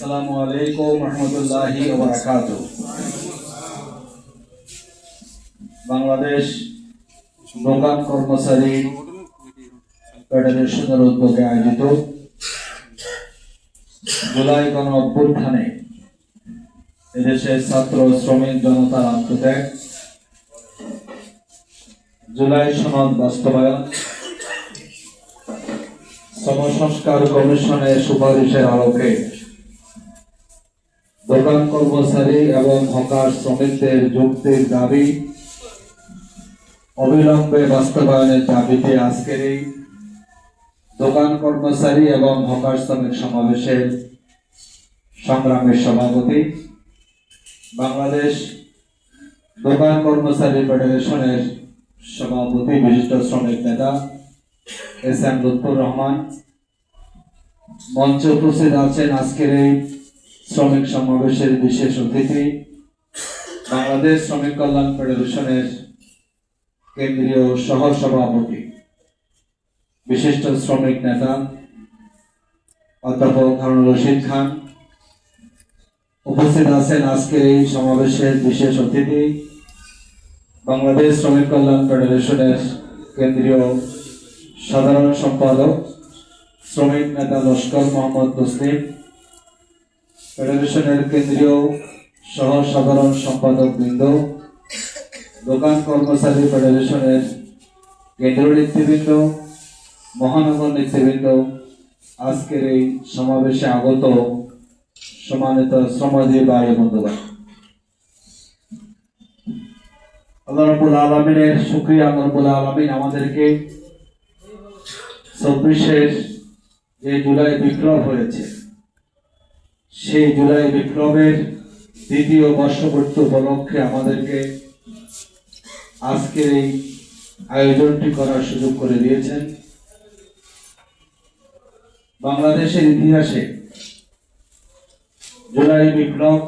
আসসালামু আলাইকুম রহমতুল্লাহি ওয়া বারাকাতুহু। বাংলাদেশ দোকান কর্মচারী ফেডারেশনের উদ্যোগে আয়োজিত জুলাই গণ অভ্যুত্থানে এদেশের ছাত্র শ্রমিক জনতার আত্মত্যাগ, জুলাই সনদ বাস্তবায়ন, শ্রম সংস্কার কমিশনের সুপারিশের আলোকে দোকান কর্মচারী এবং হকার শ্রমিকদের যুক্তির দাবি অবিলম্বে বাস্তবায়নের দাবিতে আজকের এই দোকান কর্মচারী এবং হকার শ্রমিক সমাবেশের সংগ্রামের সভাপতি, বাংলাদেশ দোকান কর্মচারী ফেডারেশনের সভাপতি, বিশিষ্ট শ্রমিক নেতা এস.এম. লুৎফর রহমান। মঞ্চে উপস্থিত আছেন আজকের এই শ্রমিক সমাবেশের বিশেষ অতিথি, বাংলাদেশ শ্রমিক কল্যাণ ফেডারেশনের কেন্দ্রীয় সহ সভাপতি, বিশিষ্ট শ্রমিক নেতা অধ্যাপক হারুন রশিদ খান। উপস্থিত আছেন আজকের এই সমাবেশের বিশেষ অতিথি, বাংলাদেশ শ্রমিক কল্যাণ ফেডারেশনের কেন্দ্রীয় সাধারণ সম্পাদক শ্রমিক নেতা লস্কর মোহাম্মদ তসলিম, ফেডারেশনের কেন্দ্রীয় সহ সাধারণ সম্পাদক বৃন্দ, দোকান কর্মচারী ফেডারেশনের কেন্দ্রীয় নেতৃবৃন্দ, মহানগর নেতৃবৃন্দ, আজকের এই সমাবেশে আগত সম্মানিত শ্রমজীবী ভাই বন্ধুগণ, আল্লাহ রাব্বুল আলামিনের শুকরিয়া। আল্লাহ রাব্বুল আলামিন আমাদেরকে 24-এর যে জুলাই বিপ্লব হয়েছে, সেই জুলাই বিপ্লবের দ্বিতীয় বর্ষপূর্তি উপলক্ষে আমাদেরকে আজকের এই আয়োজনটি করার সুযোগ করে দিয়েছেন। বাংলাদেশের ইতিহাসে জুলাই বিপ্লব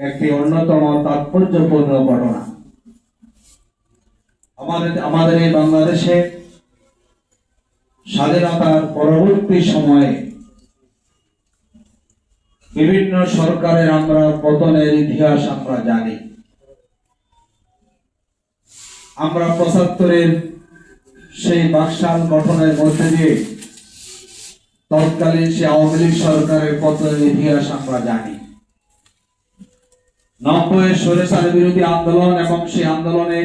একটি অন্যতম তাৎপর্যপূর্ণ ঘটনা। আমাদের এই বাংলাদেশে স্বাধীনতার পরবর্তী সময়ে বিভিন্ন সরকারের আমরা পতনের ইতিহাস আমরা জানি। আমরা 75-এর সেই বাকশাল গঠনের মধ্যে দিয়ে তৎকালীন সে আওয়ামী লীগ সরকারের পতনের ইতিহাস আমরা জানি। 90-এর স্বৈরাচার বিরোধী আন্দোলন এবং সেই আন্দোলনে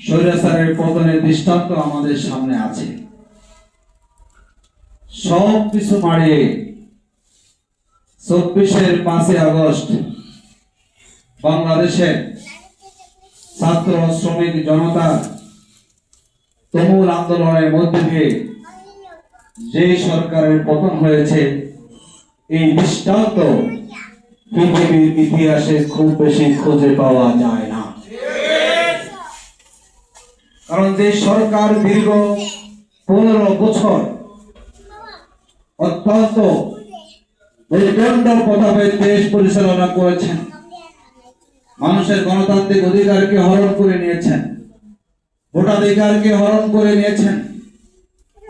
স্বৈরাচারের পতনের দৃষ্টান্ত আমাদের সামনে আছে। সব কিছু মারিয়ে 24-এর 5 আগস্ট বাংলাদেশের ছাত্র শ্রমিক জনতার তুমুল আন্দোলনের মধ্যে দিয়ে যে সরকারের পতন হয়েছে, এই দৃষ্টান্ত পৃথিবীর ইতিহাসে খুব বেশি খুঁজে পাওয়া যায় না। কারণ যে সরকার দীর্ঘ 15 বছর অত্যন্ত নির্দণ্ড প্রভাবে দেশ পরিচালনা করেছেন, মানুষের গণতান্ত্রিক অধিকারকে হরণ করে নিয়েছেন, ভোটাধিকারকে হরণ করে নিয়েছেন,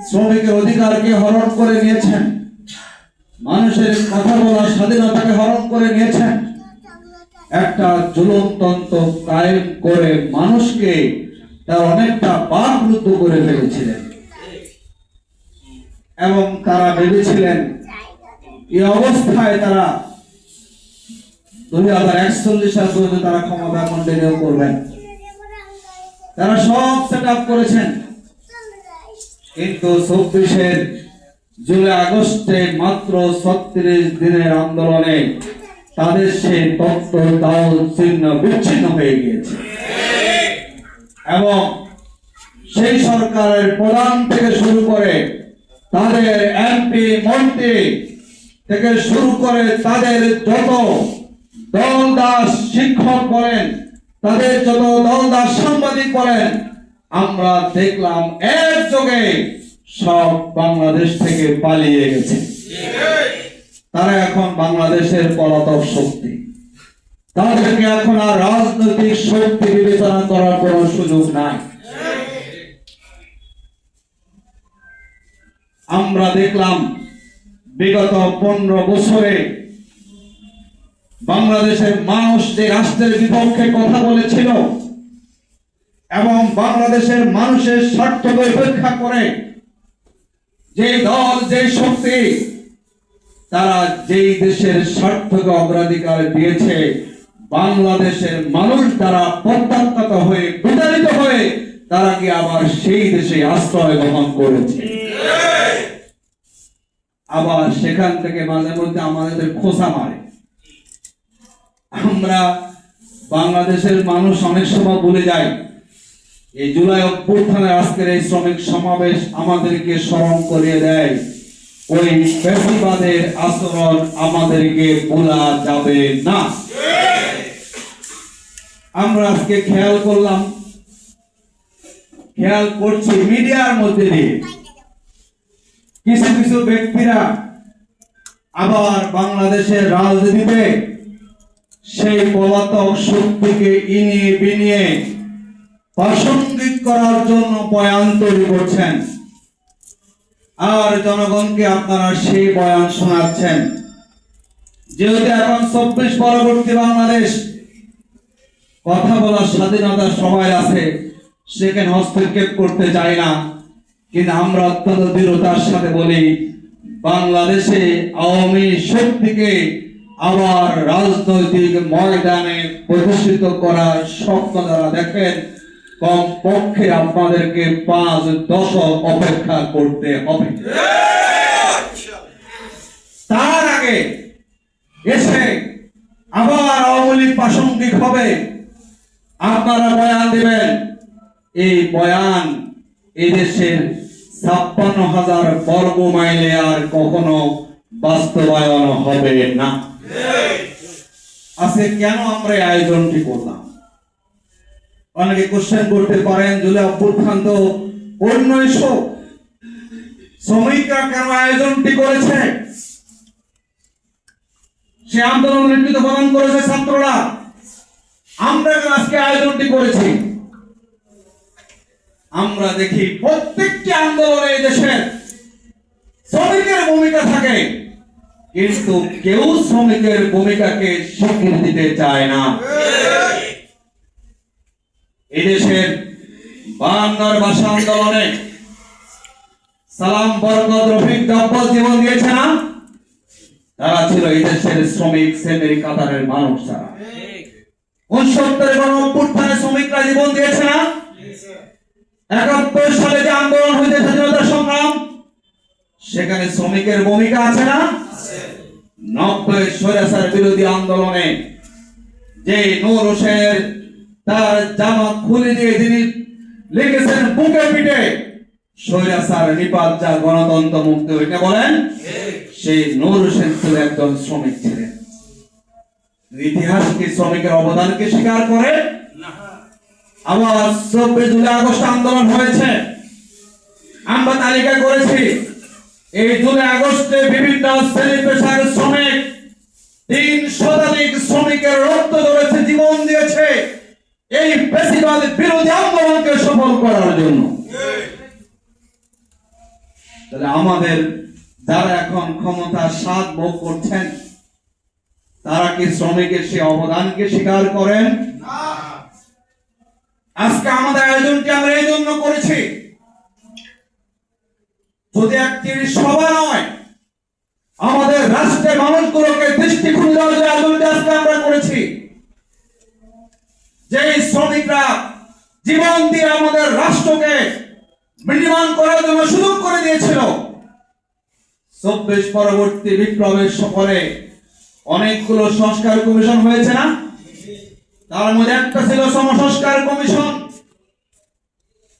শ্রমিকের অধিকারকে হরণ করে নিয়েছেন, মানুষের কথা বলার স্বাধীনতাকে হরণ করে নিয়েছেন, একটা জুলুমতন্ত্র কায়েম করে মানুষকে তার অনেকটা বাকরুদ্ধ করে ফেলেছিলেন এবং তারা ভেবেছিলেন এই অবস্থায় তারা 2041 সাল পর্যন্ত তারা ক্ষমতা কন্টিনিউ করবেন। তারা সব সেট আপ করেছেন, কিন্তু 24-এর জুলাই আগস্টে মাত্র 36 দিনের আন্দোলনে তাদের সেই তত্ত্ব দাও চিহ্ন বিচ্ছিন্ন হয়ে গিয়েছে এবং সেই সরকারের প্রধান থেকে শুরু করে তাদের এমপি মন্ত্রী থেকে শুরু করে তাদের যত দলদাস শিক্ষক বলেন, তাদের যত দলদাস সাংবাদিক বলেন, আমরা দেখলাম একযোগে সব বাংলাদেশ থেকে পালিয়ে গেছে। তারা এখন বাংলাদেশের পলাতক শক্তি, তাদেরকে এখন আর রাজনৈতিক শক্তি বিবেচনা করার কোনো সুযোগ নাই। আমরা দেখলাম বিগত 15 বছরে বাংলাদেশের মানুষ যে রাষ্ট্রের বিপক্ষে কথা বলেছিল এবং বাংলাদেশের মানুষের স্বার্থকে উপেক্ষা করে যে দল যে শক্তি তারা যেই দেশের স্বার্থকে অগ্রাধিকার দিয়েছে, বাংলাদেশের মানুষ তারা প্রত্যাখ্যাত হয়ে বিতাড়িত হয়ে তারা কি আবার সেই দেশে আশ্রয় গ্রহণ করেছে। আবার সেখান থেকে মাঝে মধ্যে আমাদের খোঁচা মারে। আমরা বাংলাদেশের মানুষ অনেক সময় ভুলে যায়, এই জুলাই অভ্যুত্থানের আজকের এই শ্রমিক সমাবেশ আমাদেরকে স্মরণ করিয়ে দেয় ওই ফ্যাসিবাদের আচরণ আমাদেরকে ভোলা যাবে না। আমরা আজকে খেয়াল করছি মিডিয়ার মধ্যে দিয়ে কিছু কিছু ব্যক্তিরা আবার বাংলাদেশের রাজনীতিতে সেই পলাতক শক্তিকে ইনিয়ে বিনিয়ে প্রাসঙ্গিক করার জন্য বয়ান তৈরি করছেন, আর জনগণকে আপনারা সেই বয়ান শোনাচ্ছেন। যেহেতু এখন 24 পরবর্তী বাংলাদেশ, কথা বলার স্বাধীনতা সবাই আছে, সেখানে হস্তক্ষেপ করতে চাই না, কিন্তু আমরা অত্যন্ত দৃঢ়তার সাথে বলি বাংলাদেশে আওয়ামী শক্তিকে আবার রাজনৈতিক ময়দানে প্রদর্শিত করার স্বপ্ন যারা দেখেন, কম পক্ষে আপনাদেরকে 5 দশক অপেক্ষা করতে হবে। তার আগে এসে আবার আওয়ামী লীগ প্রাসঙ্গিক হবে, আপনারা বয়ান দিবেন। এই বয়ান এই দেশের 56,000 বর্গ মাইলে আর কখনো বাস্তবায়ন হবে না। আজকে কেন আমরা এই আয়োজনটি করলাম? অনেকে কোশ্চেন করতে পারেন, জুলাই অভ্যুত্থান তো অন্য ইস্যু, শ্রমিকরা কেন আয়োজনটি করেছে? সে আন্দোলন নেতৃত্ব প্রদান করেছে ছাত্ররা, আমরা আজকে আয়োজনটি করেছি। আমরা দেখি প্রত্যেকটি আন্দোলনে দেশের শ্রমিকের ভূমিকা থাকে, কিন্তু কেউ শ্রমিকের ভূমিকাকে স্বীকৃতি দিতে চায় না। এদেশের 52 ভাষা আন্দোলনে সালাম, বরকত, রফিক, জব্বর জীবন দিয়েছে না? তারা ছিল এই দেশের শ্রমিক শ্রেণীর কাতারের মানুষ। তারা 69 গণ অভ্যুত্থানে শ্রমিকরা জীবন দিয়েছে না? 71 সালে যে আন্দোলন হয়েছে স্বাধীনতা সংগ্রাম, সেখানে শ্রমিকের ভূমিকা আছে না? 90 স্বৈরাচার বিরোধী আন্দোলনে যে নূর হোসেনের তার জামা খুলে দিয়ে তিনি লিখেছেন বুকে পিঠে স্বৈরাচার নিপাত যা গণতন্ত্র মুক্ত হইতে বলেন, সেই নূর হোসেন ছিল একজন শ্রমিক ছিলেন। ইতিহাস কি শ্রমিকের অবদানকে স্বীকার করে? আবার 24 জুলাই আগস্ট আন্দোলন হয়েছে, আমরা তালিকা করেছি। এই জুলাই আগস্টে বিভিন্ন শ্রেণী পেশার শ্রমিক 3 শতাধিক শ্রমিকের রক্ত ধরেছে, জীবন দিয়েছে এই ফ্যাসিবাদ বিরোধী আন্দোলনকে সফল করার জন্য। তাহলে আমাদের যারা এখন ক্ষমতার স্বাদ ভোগ করছেন, তারা কি শ্রমিকের সেই অবদানকে স্বীকার করেন? আজকে আমাদের আয়োজনটি আমরা এই জন্য করেছি, যদি একটি সভা নয়, আমাদের রাষ্ট্রের মানুষগুলোকে দৃষ্টি খুলে দেওয়ার যে আয়োজনটি আজকে আমরা করেছি। যে শ্রমিকরা জীবন দিয়ে আমাদের রাষ্ট্রকে বিনির্মাণ করার জন্য সুযোগ করে দিয়েছিল, 24 পরবর্তী বিপ্লবের সফরে অনেকগুলো সংস্কার কমিশন হয়েছে না? তার মধ্যে একটা ছিল শ্রম সংস্কার কমিশন।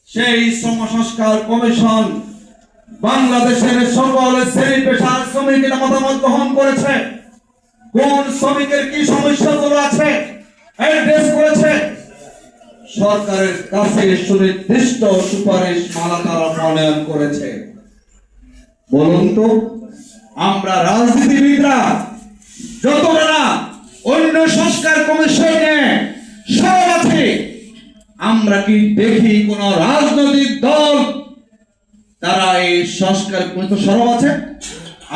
সেই শ্রম সংস্কার কমিশন বাংলাদেশের সকল শ্রেণী পেশার শ্রমিকের মতামত গ্রহণ করেছে, কোন শ্রমিকের কি সমস্যাগুলো আছে অ্যাড্রেস করেছে, সরকারের কাছে সুনির্দিষ্ট সুপারিশ মালা তারা প্রণয়ন করেছে। বলুন তো, আমরা রাজনীতিবিদরা যতটা অন্য সংস্কার কমিশনে সরব আছে, আমরা কি দেখি কোন রাজনৈতিক দল তারা এই সংস্কার কমিশন সরব আছে?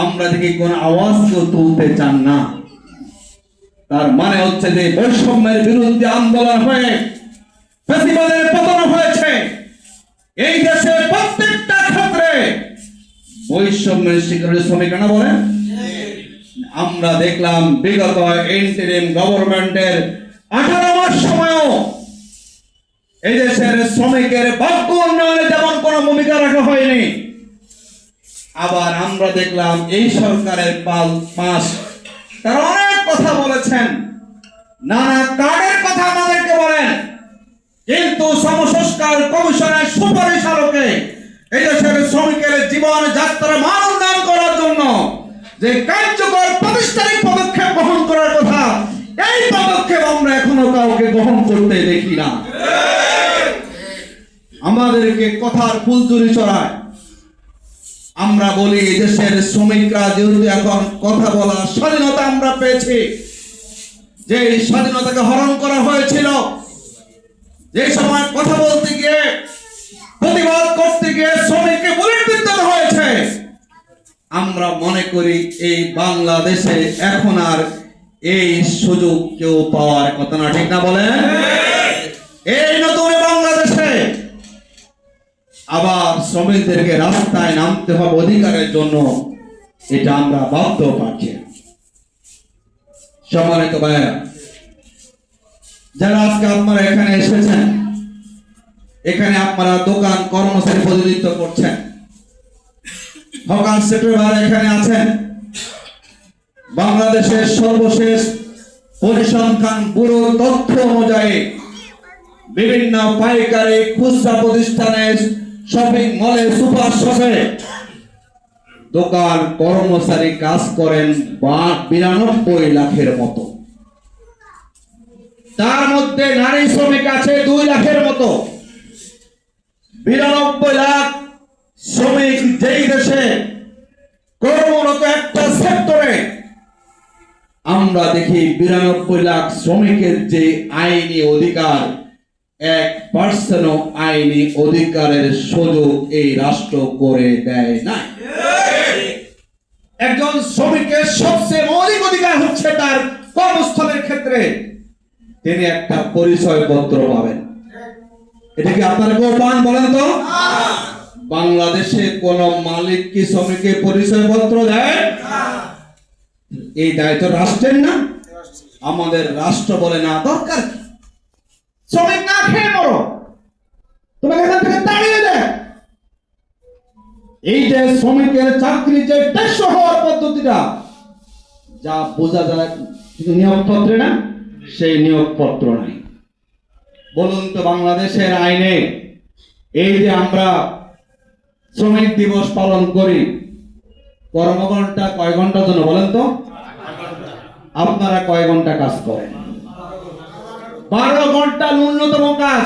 আমরা দেখি কোন আওয়াজ কেউ তুলতে চান না। তার মানে হচ্ছে যে বৈষম্যের বিরুদ্ধে আন্দোলন হয়ে ফ্যাসিবাদের পতন হয়েছে। এই দেশে প্রত্যেকটা ক্ষেত্রে বৈষম্যের শিকার শ্রমিকরা বলেন। আমরা দেখলাম বিগত ইন্টারিম গভর্নমেন্টের 18 মাস সময়ও এই দেশের শ্রমিকের ভাগ্য উন্নয়নে যেমন কোনো ভূমিকা রাখা হয়নি। আবার আমরা দেখলাম এই সরকারের 5 মাস তারা অনেক কথা বলেছেন, নানা কার্ডের কথা আমাদেরকে বলেন, কিন্তু সমসংস্কার কমিশনের সুপারিশ আলোকে এই দেশের শ্রমিকের জীবন যাত্রার মান উন্নয়ন করার জন্য যে কার্যকর প্রাতিষ্ঠানিক পদক্ষেপ গ্রহণ করার কথা, এই পদক্ষেপ আমরা এখনো কাউকে গ্রহণ করতে দেখি না। আমাদেরকে কথার ফুলঝুরি চড়ায়। আমরা বলি এই দেশের শ্রমিকরা যেহেতু এখন কথা বলার স্বাধীনতা আমরা পেয়েছি, যে স্বাধীনতাকে হরণ করা হয়েছিল, যে সময় কথা বলতে গিয়ে প্রতিবাদ করতে গিয়ে শ্রমিককে বুলেট বিদ্ধ হয়েছে, আমরা মনে করি এই বাংলাদেশে এখন আর এই সুযোগ কেউ পাওয়ার কথা না, ঠিক না বলেন? এই নতুন বাংলাদেশে আবার শ্রমিকদেরকে রাস্তায় নামতে হবে অধিকারের জন্য, এটা আমরা বাধ্য পাচ্ছি। সম্মানিত ভাইরা, যারা আজকে আপনারা এখানে এসেছেন, এখানে আপনারা দোকান কর্মচারী প্রতিনিধিত্ব করছেন, হকার সেক্টর ভাইরা এখানে আছেন। বাংলাদেশের সর্বশেষ পরিসংখ্যান ব্যুরোর তথ্য অনুযায়ী বিভিন্ন পাইকারি খুচরা প্রতিষ্ঠানের শপিং মলে, সুপার শপে দোকান কর্মচারী কাজ করেন 92 লাখের মতো। তার মধ্যে নারী শ্রমিক আছে 2 লাখের মতো। 92 লাখ শ্রমিক যেই দেশে কর্মরত একটা সেক্টরে, আমরা দেখি 92 লাখ শ্রমিকের যে আইনি অধিকার, 1% আইনি অধিকারের সুযোগ এই রাষ্ট্র করে দেয় না। একজন শ্রমিকের সবচেয়ে মৌলিক অধিকার হচ্ছে তার কর্মস্থলের ক্ষেত্রে তিনি একটা পরিচয় পত্র পাবেন। এটা কি আপনারা কেউ পান বলেন তো? বাংলাদেশে কোন মালিক কি শ্রমিকের পরিচয় পত্র দেয়? এই দায়িত্ব রাষ্ট্রের না? আমাদের রাষ্ট্র বলে না, দরকার কি? শ্রমিক না খেয়ে মরো, তোমাকে এখান থেকে তাড়িয়ে দেয়। এই যে শ্রমিকের চাকরি যে টেকসই হওয়ার পদ্ধতিটা যা বোঝা যায় নিয়োগপত্রে না, সেই নিয়োগপত্র নাই। বলুন তো বাংলাদেশের আইনে এই যে আমরা শ্রমিক দিবস পালন করি, কর্মঘণ্টা কয় ঘন্টার জন্য বলেন তো? আপনারা কয় ঘন্টা কাজ করেন? 12 ঘন্টা ন্যূনতম কাজ।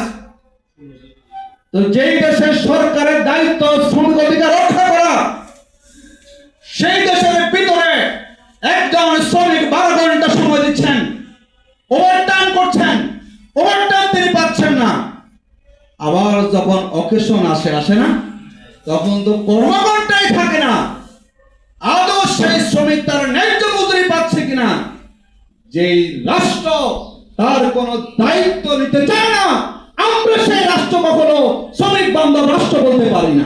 তো যেই দেশের সরকারের দায়িত্ব শ্রমিক অধিকার রক্ষা করা, সেই দেশের ভিতরে একজন শ্রমিক 12 ঘন্টা সময় দিচ্ছেন, ওভারটাইম করছেন, ওভারটাইম তিনি পাচ্ছেন না। আবার যখন অকেশন আসে না, তখন তো কর্মঘণ্টাই থাকে না। আদৌ সেই শ্রমিক তার ন্যায্য মজুরি পাচ্ছে কিনা, যেই রাষ্ট্র তার কোন দায়িত্ব নিতে চায় না, আমরা সেই রাষ্ট্র কখনো শ্রমিক বান্ধব রাষ্ট্র বলতে পারি না।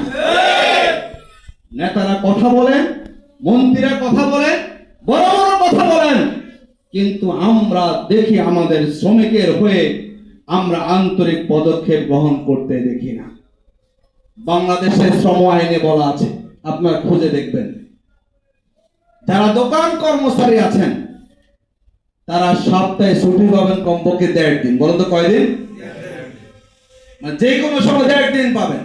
নেতারা কথা বলেন, মন্ত্রীরা কথা বলেন, বড় বড় কথা বলেন, কিন্তু আমরা দেখি আমাদের শ্রমিকের হয়ে আমরা আন্তরিক পদক্ষেপ গ্রহণ করতে দেখি না। বাংলাদেশের শ্রম আইনে বলা আছে, আপনারা খুঁজে দেখবেন, যারা দোকান কর্মচারী আছেন তারা সপ্তাহে ছুটি পাবেন কমপক্ষে 1.5 দিন। বলেন তো কয়দিন? যে কোনো সময় 1.5 দিন পাবেন।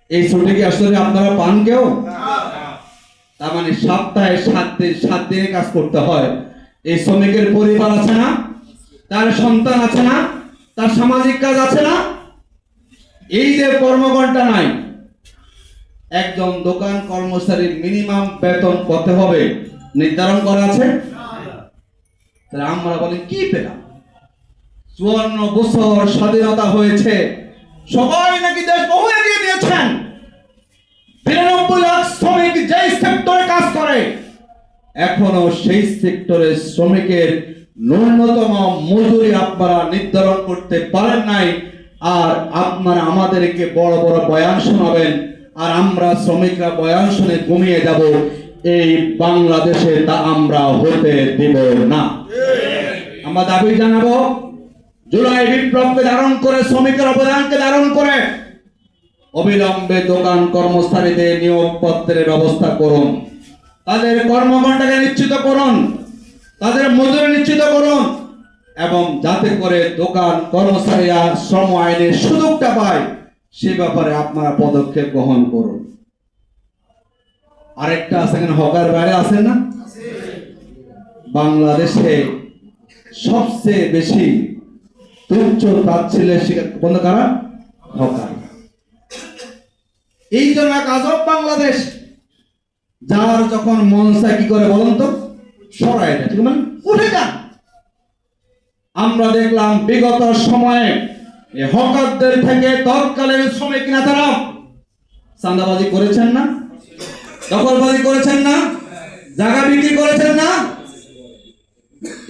এই ছুটি কি আসলে আপনারা পান কেউ? তার মানে সপ্তাহে 7 দিনে কাজ করতে হয়। এই শ্রমিকের পরিবার আছে না, তার সন্তান আছে না, তার সামাজিক কাজ আছে না। এই যে কর্মঘণ্টা নাই, একজন দোকান কর্মচারীর মিনিমাম বেতন কত হবে নির্ধারণ করা আছে? তাহলে আমরা বলি কি পেলাম? 54 বছর স্বাধীনতা হয়েছে, সবাই নাকি দেশ বহু এগিয়ে নিয়েছেন। 92 লাখ শ্রমিক যেই সেক্টরে কাজ করে এখনো সেই সেক্টরের শ্রমিকের ন্যূনতম মজুরি আপনারা নির্ধারণ করতে পারেন নাই, আর আপনারা আমাদেরকে বড় বড় বয়ান শোনাবেন আর আমরা শ্রমিকরা বয়ান শুনে ঘুমিয়ে যাব। এই বাংলাদেশে তা আমরা হতে দেব না। আমরা দাবি জানাবো, জুলাই বিপ্লবকে ধারণ করে, শ্রমিকের অবদানকে ধারণ করে অবিলম্বে দোকান কর্মচারীদের নিয়োগপত্রের ব্যবস্থা করুন, তাদের কর্মঘণ্টাকে নিশ্চিত করুন, তাদের মজুরি নিশ্চিত করুন, এবং যাতে করে দোকান কর্মচারীরা শ্রম আইনের সুযোগটা পায় সে ব্যাপারে আপনারা পদক্ষেপ গ্রহণ করুন। আরেকটা আছে, এখানে হকার বাইরে আছেন না? বাংলাদেশে সবচেয়ে বেশি তুচ্ছ তাচ্ছিল্যের শিকার কোন কারা? হকার। এই জন্য এক আজব বাংলাদেশ, যার যখন মন চায় কি করে বলুন তো, সরাই দেয়, ঠিক মানে উঠে যান। আমরা দেখলাম বিগত সময়ে এই হকারদের থেকে তৎকালীন শ্রমিক নেতারা চাঁদাবাজি করেছেন না, দখলবাজি করেছেন না, জায়গা বিক্রি করেছেন না।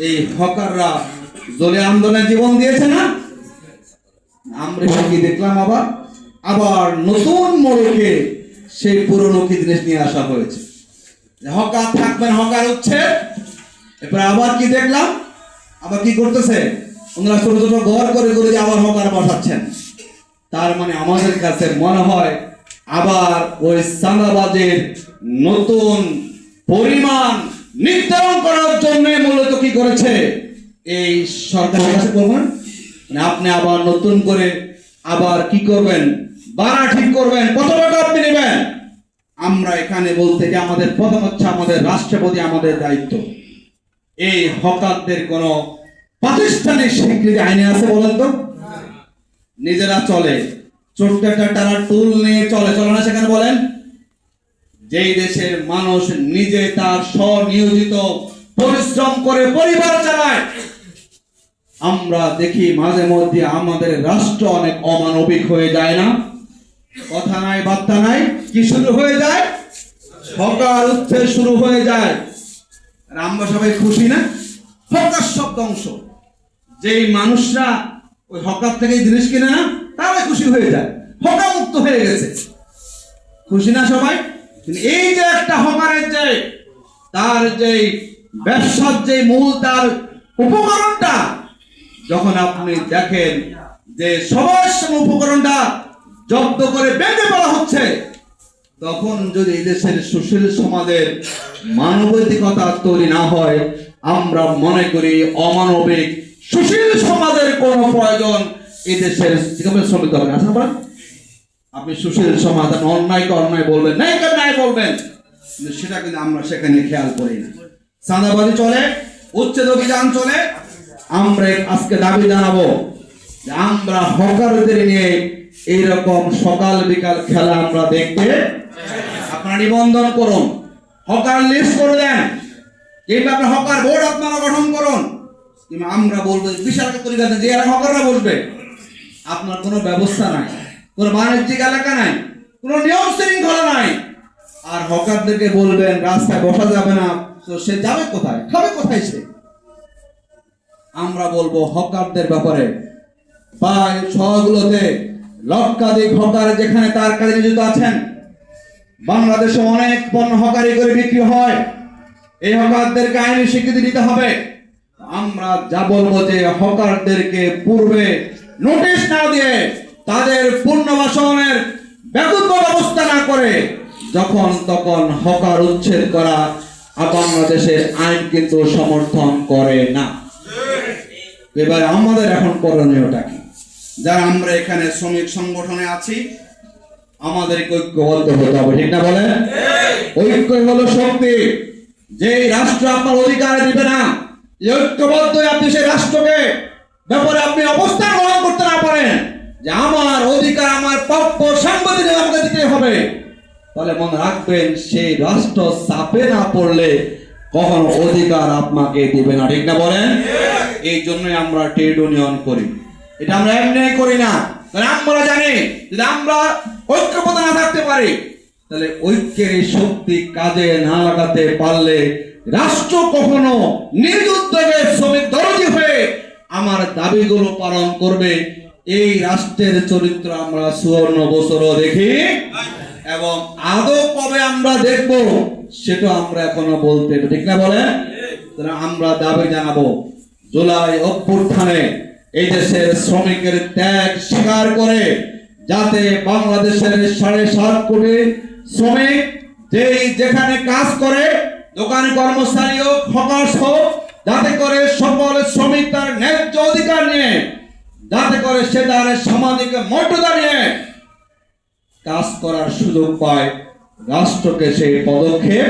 এই হকাররা দলে আন্দোলনে জীবন দিয়েছে না। আমরা কি দেখলাম, আবার নতুন মোড়কে সেই পুরনো কি জিনিস নিয়ে আসা হয়েছে, হকার থাকবেন, হকার উঠছে। এরপর আবার কি দেখলাম, আবার কি করতেছে, ওনারা ছোট ছোট ঘর করে করে আবার হকার বসাচ্ছেন। তার মানে আমাদের কাছে মনে হয় আবার ওই চাঁদাবাজের নতুন পরিমাণ নির্ধারণ করার জন্য মূলত কি করেছে এই সরকারের কাছে বলবেন, মানে আপনি আবার নতুন করে আবার কি করবেন, ভাড়া ঠিক করবেন, কত টাকা আপনি নেবেন। আমরা এখানে বলতে যে আমাদের প্রথম হচ্ছে আমাদের রাষ্ট্রপতি, আমাদের দায়িত্ব এই হকারদের কোন প্রাতিষ্ঠানিক স্বীকৃতি আইনে আছে বলেন তো? নিজেরা চলে, ছোট্ট একটা টানা টুল নিয়ে চলে না সেখানে বলেন? যেই দেশের মানুষ নিজে তার স্বনিয়োজিত পরিশ্রম করে পরিবার চালায়, আমরা দেখি মাঝে মধ্যে আমাদের রাষ্ট্র অনেক অমানবিক হয়ে যায় না? কথা নাই, বার্তা নাই, কি শুরু হয়ে যায়? হকার উচ্ছেদ শুরু হয়ে যায়। আর আমরা সবাই খুশি না? হকার সব ধ্বংস। যেই মানুষরা ওই হকার থেকে জিনিস কিনে না, তারাই খুশি হয়ে যায়, হকার মুক্ত হয়ে গেছে। খুশি না সবাই? এই যে একটা হকারের যে তার যে ব্যবসার যে মূল তার উপকরণটা, যখন আপনি দেখেন যে সবার সঙ্গে উপকরণটা জব্দ করে বেঁধে ফেলা হচ্ছে, তখন যদি এই দেশের সুশীল সমাজের মানবাধিকতা তৈরি না হয়, আমরা মনে করি অমানবিক সুশীল সমাজের কোন প্রয়োজন এই দেশের শ্রমিক হবে না। আপনি সুশীল সমাজ, আপনি অন্যায়কে অন্যায় বলবেন, ন্যায়কে ন্যায় বলবেন, কিন্তু সেটা কিন্তু আমরা সেখানে খেয়াল করি না। চাঁদাবাজি চলে, উচ্ছেদ অভিযান চলে। আমরা আজকে দাবি জানাবো যে আমরা হকারদের নিয়ে এইরকম সকাল বিকাল খেলা আমরা দেখতে, আপনারা নিবন্ধন করুন, হকার লিস্ট করে দেন, এইভাবে হকার বোর্ড আপনারা গঠন করুন। কিন্তু আমরা বলবো বিশাল তরিকাতে যে এরা হকাররা বসবে, আপনার কোনো ব্যবস্থা নাই, কোনো বাণিজ্যিক এলাকা নাই, কোনো নিয়ম শৃঙ্খলা নাই, আর হকারদেরকে বলবেন রাস্তায় বসা যাবে না, তো সে যাবে কোথায়, খাবে কোথায় সে? আমরা বলবো হকারদের ব্যাপারে প্রায় শহরগুলোতে লক্ষাধিক হকার যেখানে তার কাজে নিয়োজিত আছেন, বাংলাদেশে অনেক পণ্য হকারি করে বিক্রি হয়। এই হকারদেরকে আইনি স্বীকৃতি দিতে হবে। আমরা যা বলবো যে হকারদেরকে পূর্বে নোটিশ না দিয়ে তাদের পুনর্বাসনের ব্যাপক ব্যবস্থা না করে যখন তখন হকার উচ্ছেদ করা বাংলাদেশের আইন কিন্তু সমর্থন করে না। এবার আমাদের এখন করণীয়টা কি? যারা আমরা এখানে শ্রমিক সংগঠনে আছি, আমাদেরকে ঐক্যবদ্ধ হতে হবে, ঠিক না বলেন? ঐক্য হলো শক্তি। যে রাষ্ট্র আপনার অধিকার দিবে না, ঐক্যবদ্ধ আপনি সেই রাষ্ট্রকে ব্যাপারে আপনি অবস্থান গ্রহণ করতে না পারেন যে আমার অধিকার, আমার প্রাপ্য সাংবিধানিক আমাকে দিতে হবে, তাহলে মনে রাখবেন সেই রাষ্ট্র চাপে না পড়লে কখনো অধিকার আপনাকে দিবে না, ঠিক না বলেন? এই জন্যই আমরা ট্রেড ইউনিয়ন করি। এটা আমরা এমনি করি না, কারণ আমরা জানি যদি আমরা ঐক্যবদ্ধ না থাকতে পারি তাহলে ঐক্যের এই শক্তি কাজে না লাগাতে পারলে রাষ্ট্র কখনো নিজ উদ্যোগে শ্রমিক দরদি হয়ে আমার দাবিগুলো পালন করবে এই রাষ্ট্রের চরিত্র আমরা সুবর্ণ বছরও দেখি এবং আদৌ কবে আমরা দেখব সেটা আমরা এখনো বলতে ঠিক না বলেন। আমরা দাবি জানাবো জুলাই অভ্যুত্থানে এই দেশের শ্রমিকের ত্যাগ স্বীকার করে যাতে বাংলাদেশের 7.5 কোটি শ্রমিক যেই যেখানে কাজ করে দোকানে কর্মচারী হোক হকার্স হোক যাতে করে সকল শ্রমিক তার ন্যায্য অধিকার নিয়ে যাতে করে সে তার সামাজিক মর্যাদা নিয়ে কাজ করার সুযোগ পায় রাষ্ট্রকে সেই পদক্ষেপ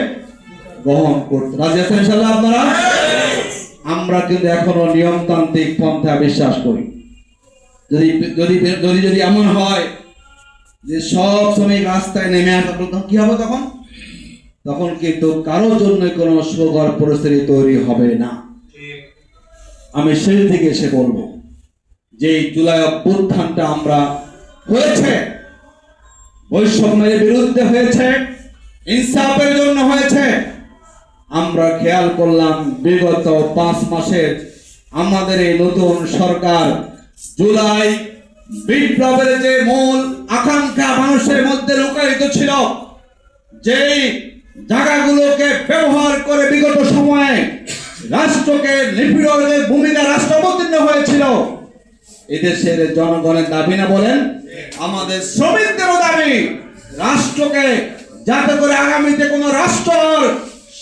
গ্রহণ করতে রাজি আছেন ইনশাআল্লাহ আপনারা। আমরা কিন্তু এখনো নিয়মতান্ত্রিক পন্থা বিশ্বাস করি। যদি যদি যদি যদি এমন হয় যে সব শ্রমিক রাস্তায় নেমে আসা তখন কি হবে? তখন কিন্তু কারোর জন্য কোনো সুখকর পরিস্থিতি তৈরি হবে না। আমি শেষ দিকে এসে বলবো যে জুলাই অভ্যুত্থানটা আমরা হয়েছে বৈষম্যের বিরুদ্ধে হয়েছে, ইনসাফের জন্য হয়েছে। আমরা খেয়াল করলাম বিগত 5 মাসের আমাদের এই নতুন সরকার জুলাই বিপ্লবের যে মূল আকাঙ্ক্ষা মানুষের মধ্যে লুকায়িত ছিল, যেই জায়গাগুলোকে ব্যবহার করে বিগত সময়ে রাষ্ট্রকে নিপীড়নের ভূমিকা রাষ্ট্র অবতীর্ণ হয়েছিল, এদেশের জনগণের দাবি না বলেন আমাদের শ্রমিকদেরও দাবি রাষ্ট্রকে যাতে করে আগামীতে কোন রাষ্ট্র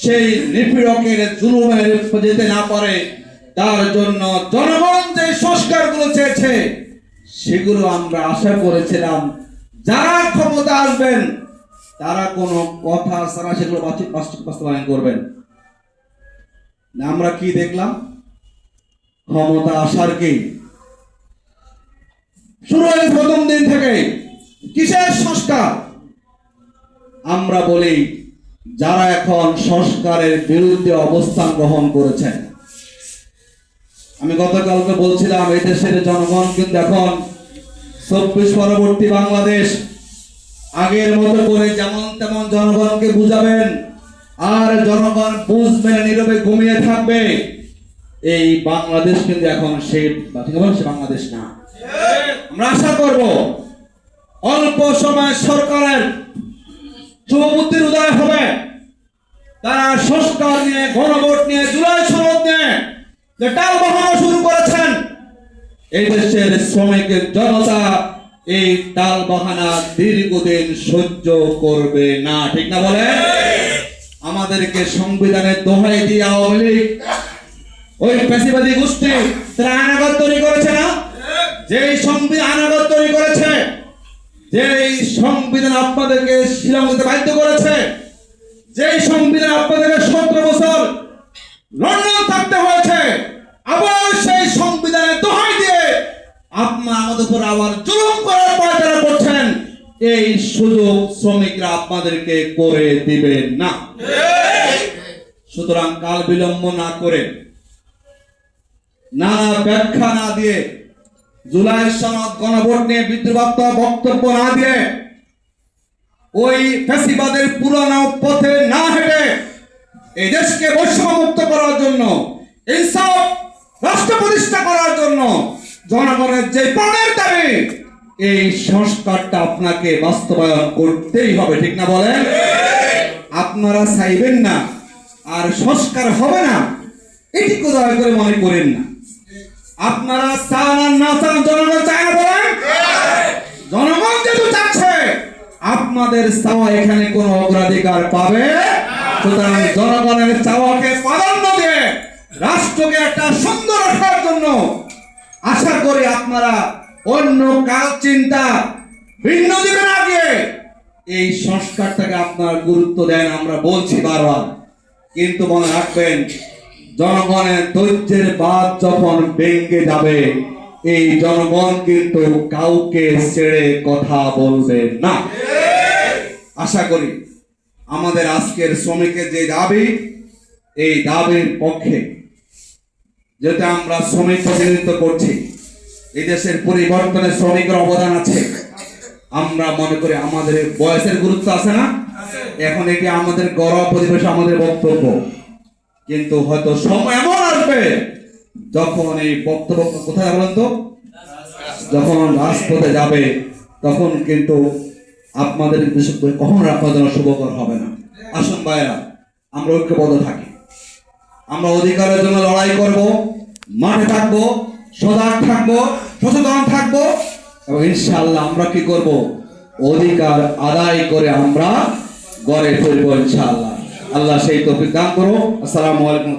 সেই নিপীড়কের জুলুমের যেতে না পারে তার জন্য জনগণ যে সংস্কারগুলো চেয়েছে সেগুলো আমরা আশা করেছিলাম যারা ক্ষমতা আসবেন তারা কোনো কথা ছাড়া সেগুলো বাস্তবায়ন করবেন না। আমরা কি দেখলাম? ক্ষমতা আসার কি শুরু হয় প্রথম দিন থেকে কিসের সংস্কার? আমরা বলি যারা এখন সংস্কারের বিরুদ্ধে অবস্থান গ্রহণ করেছেন, আমি গতকালকে বলছিলাম এই দেশের জনগণ কিন্তু এখন 24 পরবর্তী বাংলাদেশ আগের মতো করে যেমন তেমন জনগণকে বুঝাবেন আর জনগণ বুঝবে নীরবে ঘুমিয়ে থাকবে, এই বাংলাদেশ কিন্তু এখন সেই বাংলাদেশ না। আমরা আশা করব অল্প সময় সরকারের শুভবুদ্ধির উদয় হবে, তারা সংস্কার নিয়ে গণভোট নিয়ে জুলাই সনদ নিয়ে যে টাল বাহানা শুরু করেছেন এই দেশের শ্রমিকের জনতা এই টাল বাহানা দীর্ঘদিন সহ্য করবে না, ঠিক না বলে? আমাদেরকে সংবিধানের দোহাই দিয়ে আওয়ামী লীগ ওই ফ্যাসিবাদী গোষ্ঠী তারা আইনাগত তৈরি করেছে না, যেই সংবিধান আইনাগত তৈরি করেছে, যেই সংবিধান আপনাদেরকে শিলং দিতে বাধ্য করেছে, যেই সংবিধান আপনাদেরকে 17 বছর লন্ডন থাকতে হয়েছে, আবার সেই সংবিধানের দোহাই দিয়ে আপনারা আমাদের উপর আবার জুলুম করার পায়তারা করছেন, এই সুযোগ শ্রমিকরা আপনাদেরকে করে দিবেন না। সুতরাং কাল বিলম্ব না করে নানা ব্যাখ্যা না দিয়ে জুলাই সনদ গণভোট নিয়ে বিদ্রুপাত্মক বক্তব্য না দিয়ে ওই ফ্যাসিবাদের পুরানো পথে না হেঁটে এই দেশকে বৈষম্যমুক্ত করার জন্য ইনসাফ রাষ্ট্র প্রতিষ্ঠা করার জন্য জনগণের যে প্রাণের দাবি এই সংস্কারটা আপনাকে বাস্তবায়ন করতেই হবে, ঠিক না বলেন? আপনারা চাইবেন না আর সংস্কার হবে না এটি দয়া করে মনে করেন না। আপনারা চান আর না চান জনগণ চায় না বলেন? জনগণ যেহেতু চাচ্ছে আপনাদের চাওয়া এখানে কোনো অগ্রাধিকার পাবে। সুতরাং জনগণের চাওয়াকে প্রাধান্য দিয়ে রাষ্ট্রকে একটা সুন্দর রাখার জন্য আশা করি আপনারা অন্য কাল চিন্তা ভিন্ন দিকে না গিয়ে এই সংস্কারটাকে আপনার গুরুত্ব দেন, আমরা বলছি বারবার। কিন্তু মনে রাখবেন জনগণের ধৈর্যের বাঁধ যখন ভেঙে যাবে এই জনগণ কিন্তু কাউকে ছেড়ে কথা বলবে না। আশা করি আমাদের আজকের শ্রমিকের যে দাবি এই দাবির পক্ষে যেটা আমরা শ্রমিক প্রতিনিধিত্ব করছি, এই দেশের পরিবর্তনে শ্রমিকের অবদান আছে, আমরা মনে করি আমাদের বয়সের গুরুত্ব আছে না, এখন এটি আমাদের গৌরব পরিবেশ, আমাদের বক্তব্য। কিন্তু হয়তো সময় এমন আসবে যখন এই বক্তব্য কোথায় বলেন তো, যখন রাজপথে যাবে, তখন কিন্তু আপনাদের কখনো আপনার জন্য শুভকর হবে না। আসুন ভাইরা, আমরা ঐক্যবদ্ধ থাকি, আমরা অধিকারের জন্য লড়াই করব, মাঠে থাকবো, সজাগ থাকবো, সচেতন থাকবো, এবং ইনশাআল্লাহ আমরা কি করব, অধিকার আদায় করে আমরা গড়ে ফিরবো ইনশাআল্লাহ। আল্লাহ সেই তৌফিক দান করো। আসসালামু আলাইকুম।